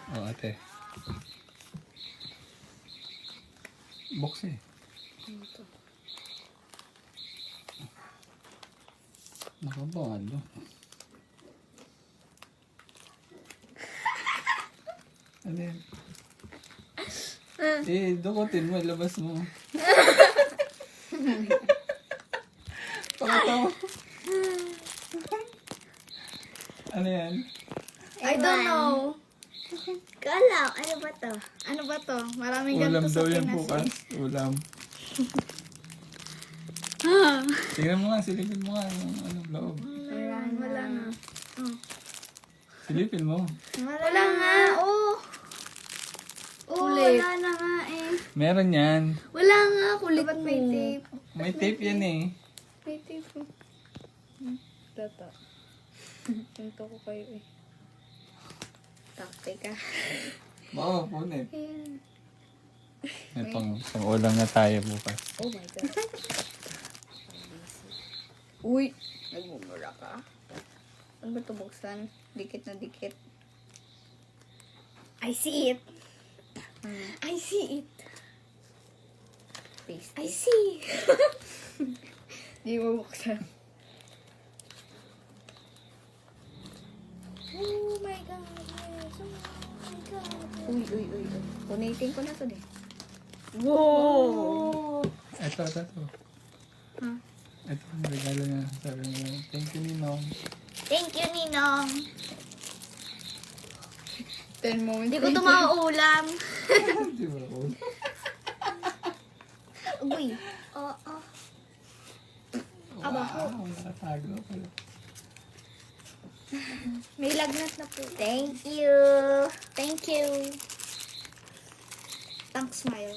Oh, ate. Box eh. Ano to? Nakabalo. Ano yan? Dukutin mo, labas mo. Pakatawa. Ano yan? I don't know. Kala, ano ba to? Ano ba to? Maraming Ulam ganito sa daw yan Pinas bukas. eh. Ulam. Tingnan mo nga, silipin mo nga yung anong loob. Wala na. Silipin mo. Wala nga. Oh. Oh, Kulit. wala na nga eh. Meron yan. Wala nga. Kulit Dapat mo. may tape. May tape yan eh. May tape. Tata. Tinto ko kayo eh. Taktika. Oo, punit. Ayan. May pang ulam na tayo bukas. Oh my God. Uy! Nagmumura ka. Ano ba ito buksan? Dikit na dikit. I see it. I see it. Paste I it. see. Di mo buksan. Oh my God, yes. Oh my God. Uy. Punitin ko na to din. Wow. Ito. Ha? Ito ang regalo niya. Sabi mo, thank you, Ninong. Thank you, Ninong. 10 moments. Hindi ko ito mauulam. Di ba? Uy. Oo. Aba po. Wow, nakatago pala. May lagnat na po. Thank you. Thank you. Thanks, smile.